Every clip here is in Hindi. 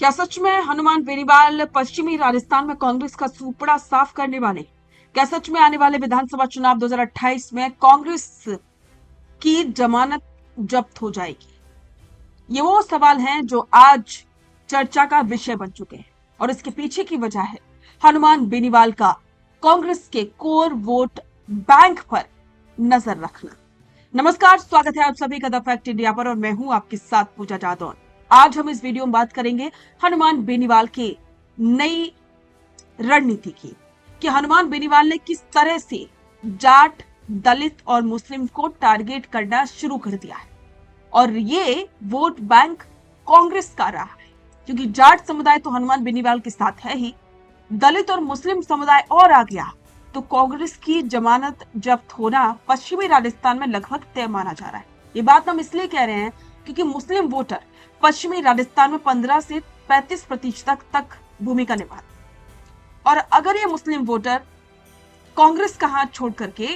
क्या सच में हनुमान बेनीवाल पश्चिमी राजस्थान में कांग्रेस का सुपड़ा साफ करने वाले? क्या सच में आने वाले विधानसभा चुनाव 2028 में कांग्रेस की जमानत जब्त हो जाएगी? ये वो सवाल हैं जो आज चर्चा का विषय बन चुके हैं और इसके पीछे की वजह है हनुमान बेनीवाल का कांग्रेस के कोर वोट बैंक पर नजर रखना। नमस्कार, स्वागत है आप सभी का द फैक्ट इंडिया पर और मैं हूं आपके साथ पूजा जादौन। आज हम इस वीडियो में बात करेंगे हनुमान बेनीवाल के नई रणनीति की कि हनुमान बेनीवाल ने किस तरह से जाट, दलित और मुस्लिम को टारगेट करना शुरू कर दिया है और ये वोट बैंक कांग्रेस का रहा है, क्योंकि जाट समुदाय तो हनुमान बेनीवाल के साथ है ही, दलित और मुस्लिम समुदाय और आ गया तो कांग्रेस की जमानत जब्त होना पश्चिमी राजस्थान में लगभग तय माना जा रहा है। ये बात हम इसलिए कह रहे हैं क्योंकि मुस्लिम वोटर पश्चिमी राजस्थान में 15 से 35% तक भूमिका निभाते और अगर ये मुस्लिम वोटर कांग्रेस का हाथ छोड़ करके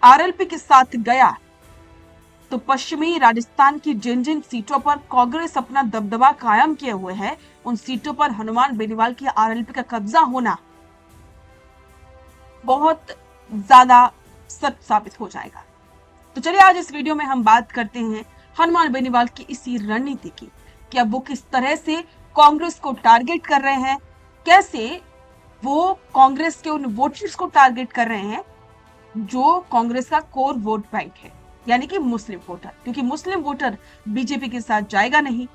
आरएलपी के साथ गया तो पश्चिमी राजस्थान की जिन जिन सीटों पर कांग्रेस अपना दबदबा कायम किए हुए है उन सीटों पर हनुमान बेनीवाल की आरएलपी का कब्जा होना बहुत ज्यादा सच साबित हो जाएगा। तो चलिए आज इस वीडियो में हम बात करते हैं हनुमान बेनीवाल की इसी रणनीति की कि अब वो किस तरह से कांग्रेस को टारगेट कर रहे हैं, कैसे वो कांग्रेस के उन वोटर्स को टारगेट कर रहे हैं जो कांग्रेस का कोर वोट बैंक है, यानी कि मुस्लिम वोटर, क्योंकि मुस्लिम वोटर बीजेपी के साथ जाएगा नहीं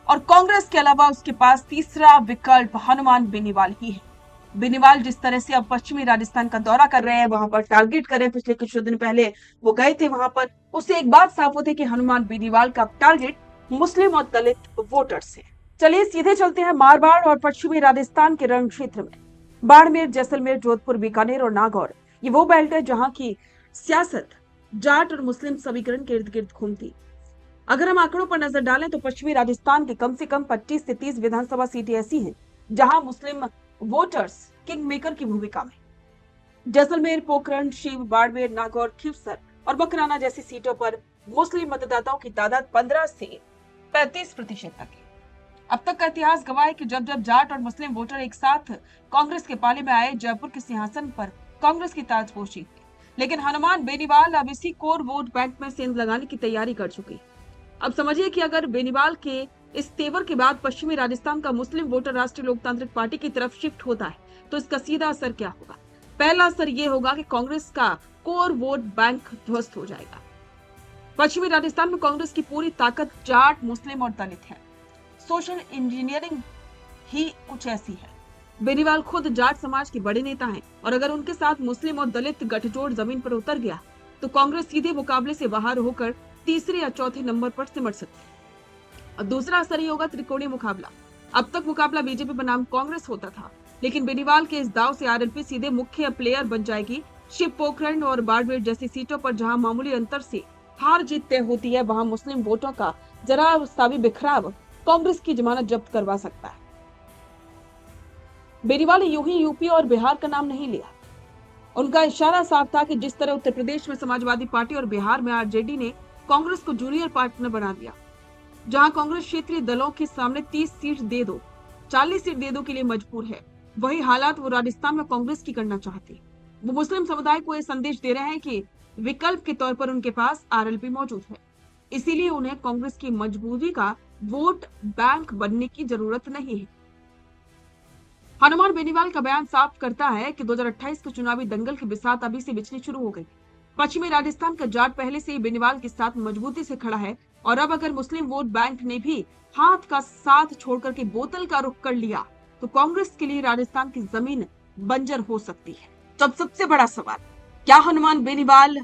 और कांग्रेस के अलावा उसके पास तीसरा विकल्प हनुमान बेनीवाल ही है। बेनीवाल जिस तरह से अब पश्चिमी राजस्थान का दौरा कर रहे हैं, वहां पर टारगेट कर रहे हैं, पिछले कुछ दिन पहले वो गए थे वहां पर, उससे एक बात साफ होती है कि हनुमान बेनीवाल का टारगेट मुस्लिम और दलित वोटर्स है। चलिए सीधे चलते हैं मारवाड़ और पश्चिमी राजस्थान के रण क्षेत्र में। बाड़मेर, जैसलमेर, जोधपुर, बीकानेर और नागौर, ये वो बेल्ट है जहां की सियासत जाट और मुस्लिम समीकरण के इर्द गिर्द घूमती। अगर हम आंकड़ों पर नजर डालें तो पश्चिमी राजस्थान की कम से कम 25 से 30 विधानसभा सीटें ऐसी हैं जहां मुस्लिम वोटर्स किंग मेकर की भूमिका में। जैसलमेर, पोखरण, शिव, बाड़मेर, नागौर, खिवसर और बकराना जैसी सीटों पर मुस्लिम मतदाताओं की तादाद 15 से 35% तक है। अब तक का इतिहास गवाह है कि जब जब जाट और मुस्लिम वोटर एक साथ कांग्रेस के पाले में आए, जयपुर के सिंहासन पर कांग्रेस की ताजपोशी थी। लेकिन हनुमान बेनीवाल अब इसी कोर वोट बैंक में सेंध लगाने की तैयारी कर चुकी। अब समझिए कि अगर बेनीवाल के इस तेवर के बाद पश्चिमी राजस्थान का मुस्लिम वोटर राष्ट्रीय लोकतांत्रिक पार्टी की तरफ शिफ्ट होता है तो इसका सीधा असर क्या होगा? पहला असर यह होगा कि कांग्रेस का कोर वोट बैंक ध्वस्त हो जाएगा। पश्चिमी राजस्थान में कांग्रेस की पूरी ताकत जाट, मुस्लिम और दलित है। सोशल इंजीनियरिंग ही कुछ ऐसी है। बेनीवाल खुद जाट समाज के बड़े नेता हैं और अगर उनके साथ मुस्लिम और दलित गठजोड़ जमीन पर उतर गया तो कांग्रेस सीधे मुकाबले से बाहर होकर तीसरे या चौथे नंबर पर सिमट सकती है। और दूसरा असर ही होगा त्रिकोणीय मुकाबला। अब तक मुकाबला बीजेपी बनाम कांग्रेस होता था, लेकिन बेनीवाल के इस दाव से आरएलपी सीधे मुख्य प्लेयर बन जाएगी। शिव, पोखरण और बाड़मेर जैसी सीटों पर जहां मामूली अंतर से हार जीत तय होती है, वहां मुस्लिम वोटों का जरा सा भी बिखराव कांग्रेस की जमानत जब्त करवा सकता है। बेनीवाल ने यूं ही यूपी और बिहार का नाम नहीं लिया। उनका इशारा साफ था कि जिस तरह उत्तर प्रदेश में समाजवादी पार्टी और बिहार में आरजेडी ने कांग्रेस को जूनियर पार्टनर बना दिया, जहां कांग्रेस क्षेत्रीय दलों के सामने 30 सीट दे दो, 40 सीट दे दो के लिए मजबूर है, वही हालात वो राजस्थान में कांग्रेस की करना चाहती। वो मुस्लिम समुदाय को यह संदेश दे रहे हैं कि विकल्प के तौर पर उनके पास आरएलपी मौजूद है, इसीलिए उन्हें कांग्रेस की मजबूरी का वोट बैंक बनने की जरूरत नहीं है। हनुमान बेनीवाल का बयान साफ करता है कि 2028 के चुनावी दंगल की बिसात अभी से बिछनी शुरू हो गई। पश्चिमी राजस्थान का जाट पहले से ही बेनीवाल के साथ मजबूती से खड़ा है और अब अगर मुस्लिम वोट बैंक ने भी हाथ का साथ छोड़कर के बोतल का रुख कर लिया तो कांग्रेस के लिए राजस्थान की जमीन बंजर हो सकती है। तो अब सबसे बड़ा सवाल, क्या हनुमान बेनीवाल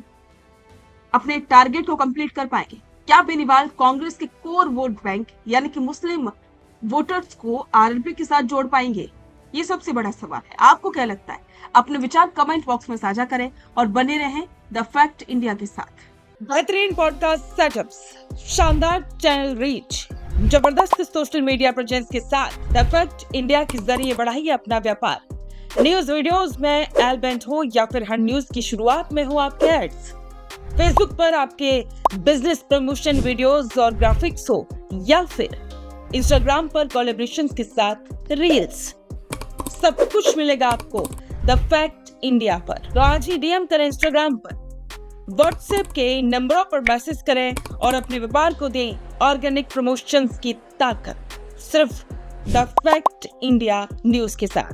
अपने टारगेट को कंप्लीट कर पाएंगे? क्या बेनीवाल कांग्रेस के कोर वोट बैंक यानी कि मुस्लिम वोटर्स को आरएलपी के साथ जोड़ पाएंगे? ये सबसे बड़ा सवाल है। आपको क्या लगता है? अपने विचार कमेंट बॉक्स में साझा करें और बने रहें द फैक्ट इंडिया के साथ। बेहतरीन पॉडकास्ट सेटअप्स, शानदार चैनल रीच, जबरदस्त सोशल मीडिया प्रेजेंस के साथ द फैक्ट इंडिया के जरिए बढ़ाइए अपना व्यापार। न्यूज वीडियोस में एल बेंट हो या फिर हर न्यूज की शुरुआत में हो आपके एड्स, फेसबुक पर आपके बिजनेस प्रमोशन वीडियोस और ग्राफिक्स हो या फिर इंस्टाग्राम पर कोलैबोरेशन के साथ रील्स, सब कुछ मिलेगा आपको द फैक्ट इंडिया पर। तो आज ही डीएम करें इंस्टाग्राम पर, व्हाट्सएप के नंबरों पर मैसेज करें और अपने व्यापार को दें ऑर्गेनिक प्रमोशंस की ताकत, सिर्फ द फैक्ट इंडिया न्यूज के साथ।